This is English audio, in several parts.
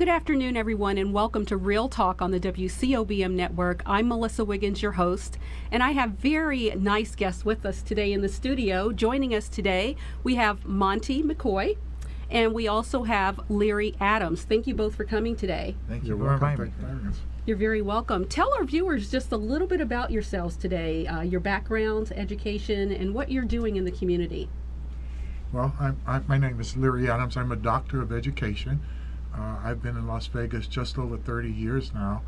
Good afternoon, everyone, and welcome to Real Talk on the WCOBM network. I'm Melissa Wiggins, your host, and I have very nice guests with us today in the studio. Joining us today, we have Monty McCoy, and we also have Leary Adams. Thank you both for coming today. Thank you You're for welcome. inviting Thank me. you. You're very welcome. Tell our viewers just a little bit about yourselves today, your backgrounds, education, and what you're doing in the community. Well, my name is Leary Adams. I'm a doctor of education. I've been in Las Vegas just over 30 years now.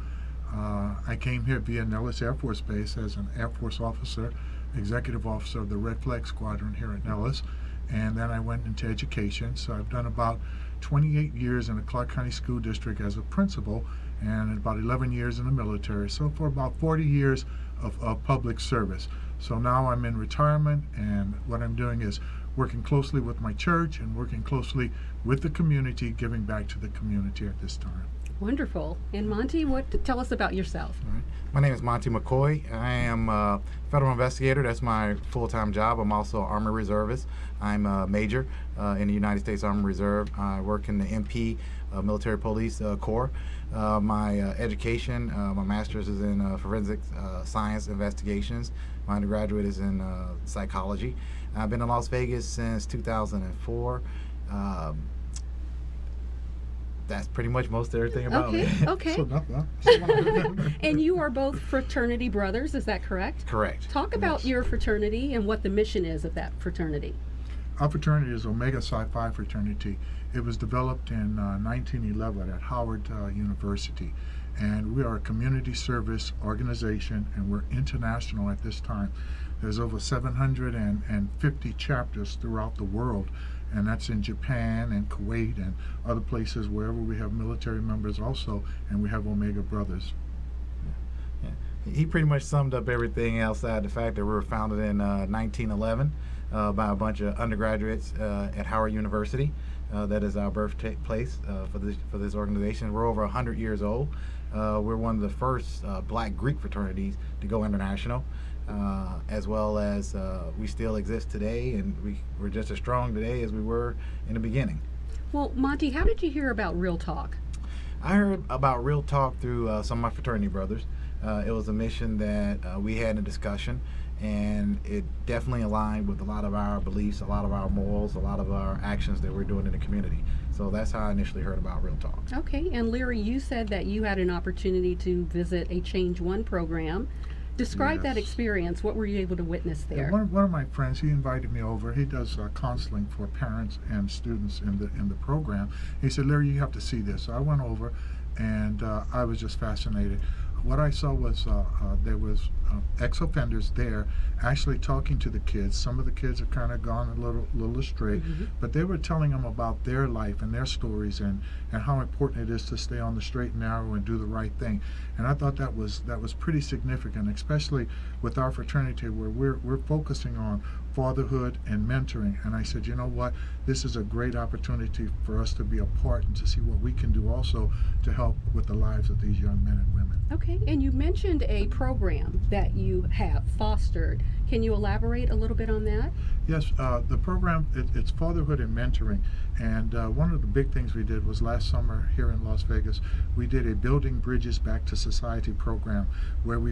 I came here via Nellis Air Force Base as an Air Force officer, executive officer of the Red Flag Squadron here at Nellis, and then I went into education. So I've done about 28 years in the Clark County School District as a principal and about 11 years in the military. So for about 40 years of public service. So now I'm in retirement, and what I'm doing is working closely with my church and working closely with the community, giving back to the community at this time. Wonderful. And Monty, tell us about yourself. All right. My name is Monty McCoy. I am a federal investigator. That's my full-time job. I'm also an Army Reservist. I'm a major in the United States Army Reserve. I work in the MP Military Police Corps. My education, my master's is in forensic science investigations. My undergraduate is in psychology. I've been in Las Vegas since 2004. That's pretty much most of everything about me. Okay. So nothing. And you are both fraternity brothers, is that correct? Correct. Talk about Yes. your fraternity and what the mission is of that fraternity. Our fraternity is Omega Psi Phi fraternity. It was developed in 1911 at Howard University, and we are a community service organization, and we're international at this time. There's over 750 chapters throughout the world, and that's in Japan and Kuwait and other places wherever we have military members also, and we have Omega Brothers. Yeah. He pretty much summed up everything outside the fact that we were founded in 1911 by a bunch of undergraduates at Howard University. That is our birthplace for this organization. We're over 100 years old. We're one of the first Black Greek fraternities to go international, as well as we still exist today, and we're just as strong today as we were in the beginning. Well, Monty, how did you hear about Real Talk? I heard about Real Talk through some of my fraternity brothers. It was a mission that we had in a discussion, and it definitely aligned with a lot of our beliefs, a lot of our morals, a lot of our actions that we're doing in the community. So that's how I initially heard about Real Talk. Okay, and Leary, you said that you had an opportunity to visit a Change One program. Describe that Yes. experience. What were you able to witness Yeah, there? one of my friends, he invited me over. He does counseling for parents and students in the program. He said, "Larry, you have to see this." So I went over, and I was just fascinated. What I saw was there was ex-offenders there actually talking to the kids. Some of the kids have kind of gone a little astray, but they were telling them about their life and their stories and how important it is to stay on the straight and narrow and do the right thing. And I thought that was pretty significant, especially with our fraternity where we're focusing on fatherhood and mentoring. And I said, you know what, this is a great opportunity for us to be a part and to see what we can do also to help with the lives of these young men and women. Okay, and you mentioned a program that you have fostered. Can you elaborate a little bit on that? Yes, the program, it's fatherhood and mentoring. And one of the big things we did was last summer here in Las Vegas, we did a Building Bridges Back to Society program where we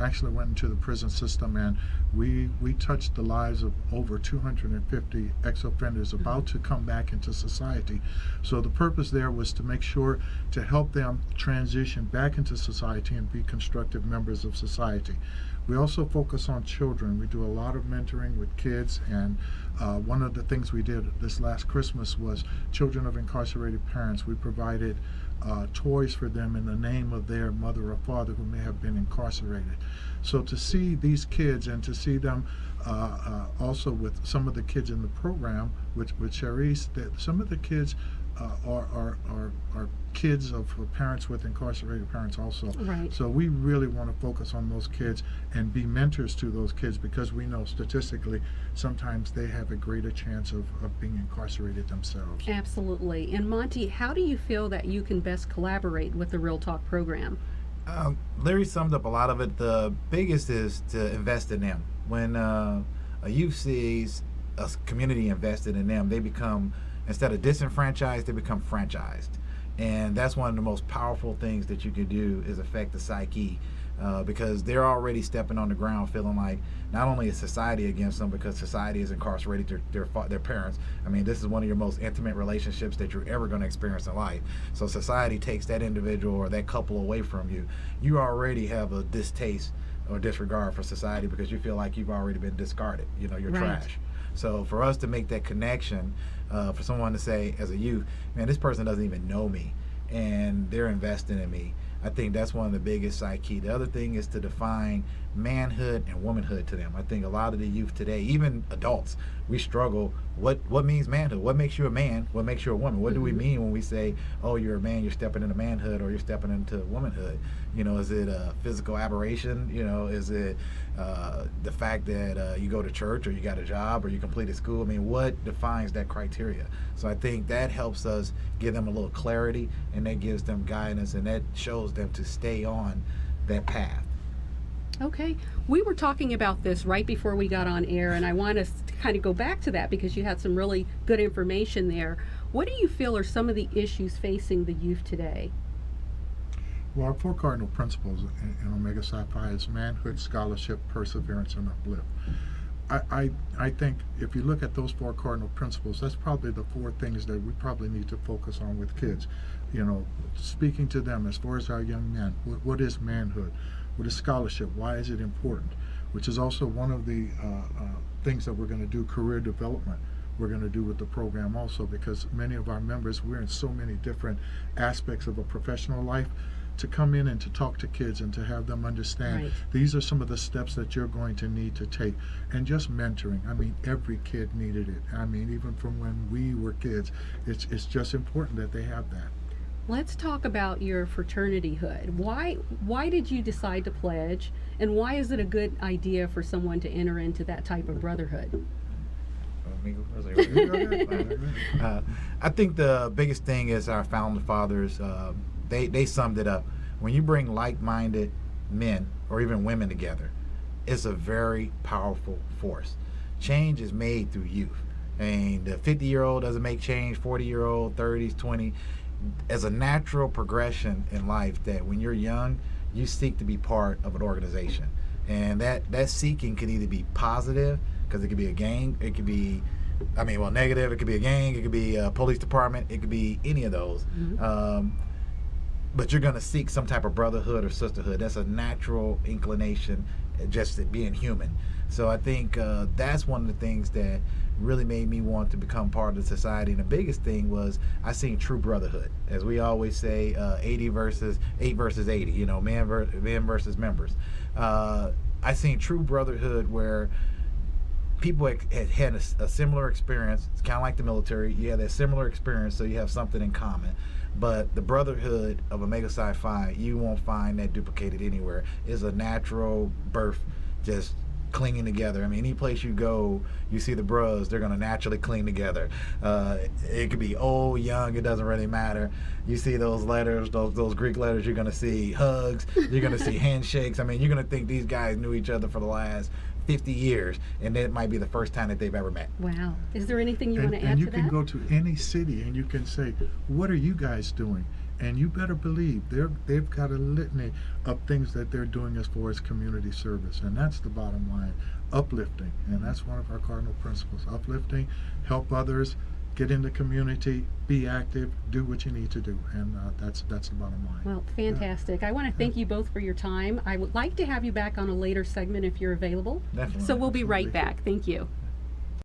actually went into the prison system, and we touched the lives of over 250 ex-offenders about to come back into society. So the purpose there was to make sure to help them transition back into society and be constructive members of society. We also focus on children. We do a lot of mentoring with kids, and one of the things we did this last Christmas was children of incarcerated parents. We provided toys for them in the name of their mother or father who may have been incarcerated. So to see these kids and to see them also with some of the kids in the program with Cherise, that some of the kids are kids of parents with incarcerated parents also. Right. So we really want to focus on those kids and be mentors to those kids, because we know statistically sometimes they have a greater chance of being incarcerated themselves. Absolutely. And Monty, how do you feel that you can best collaborate with the Real Talk program? Larry summed up a lot of it. The biggest is to invest in them. When a youth sees a community invested in them, they become, instead of disenfranchised, they become franchised. And that's one of the most powerful things that you can do is affect the psyche, because they're already stepping on the ground feeling like not only is society against them because society is incarcerated their parents. I mean, this is one of your most intimate relationships that you're ever going to experience in life. So society takes that individual or that couple away from you. You already have a distaste or disregard for society because you feel like you've already been discarded. You know, you're Right. trash. So for us to make that connection, for someone to say as a youth, man, this person doesn't even know me and they're investing in me, I think that's one of the biggest psyche. The other thing is to define manhood and womanhood to them. I think a lot of the youth today, even adults, we struggle. What means manhood? What makes you a man? What makes you a woman? What do we mean when we say, oh, you're a man, you're stepping into manhood or you're stepping into womanhood? You know, is it a physical aberration? You know, is it the fact that you go to church or you got a job or you completed school? I mean, what defines that criteria? So I think that helps us give them a little clarity, and that gives them guidance, and that shows them to stay on that path. Okay, we were talking about this right before we got on air, and I want us to kind of go back to that because you had some really good information there. What do you feel are some of the issues facing the youth today? Well, our 4 cardinal principles in Omega Psi Phi is manhood, scholarship, perseverance, and uplift. I think if you look at those 4 cardinal principles, that's probably the 4 things that we probably need to focus on with kids. You know, speaking to them as far as our young men, what is manhood? What is scholarship? Why is it important? Which is also one of the things that we're going to do, career development. We're going to do with the program also, because many of our members, we're in so many different aspects of a professional life. To come in and to talk to kids and to have them understand Right. these are some of the steps that you're going to need to take. And just mentoring, I mean, every kid needed it. I mean, even from when we were kids, it's just important that they have that. Let's talk about your fraternity hood. Why did you decide to pledge, and why is it a good idea for someone to enter into that type of brotherhood? I think the biggest thing is our founding fathers. They summed it up. When you bring like-minded men or even women together, it's a very powerful force. Change is made through youth. And the 50-year-old doesn't make change, 40-year-old, 30s, 20. As a natural progression in life, that when you're young, you seek to be part of an organization. And that seeking can either be positive, because it could be a gang, it could be, negative, it could be a gang, it could be a police department, it could be any of those. But you're going to seek some type of brotherhood or sisterhood. That's a natural inclination, just being human. So I think that's one of the things that really made me want to become part of the society. And the biggest thing was I seen true brotherhood. As we always say, 8 versus 80, you know, men versus members. I seen true brotherhood where people had a similar experience. It's kind of like the military. You have that similar experience, so you have something in common. But the brotherhood of Omega Psi Phi, you won't find that duplicated anywhere. It's a natural birth, just clinging together. I mean, any place you go, you see the bros, they're going to naturally cling together. It could be old, young, it doesn't really matter. You see those letters, those Greek letters, you're going to see hugs, you're going to see handshakes. I mean, you're going to think these guys knew each other for the last 50 years, and that might be the first time that they've ever met. Wow. Is there anything you want to add And you to can that? go to any city and you can say, what are you guys doing? And you better believe they've got a litany of things that they're doing as far as community service. And that's the bottom line, uplifting. And that's one of our cardinal principles, uplifting, help others, get in the community, be active, do what you need to do. And that's the bottom line. Well, fantastic. I want to thank you both for your time. I would like to have you back on a later segment if you're available. Definitely. So we'll be right Absolutely. back. Thank you.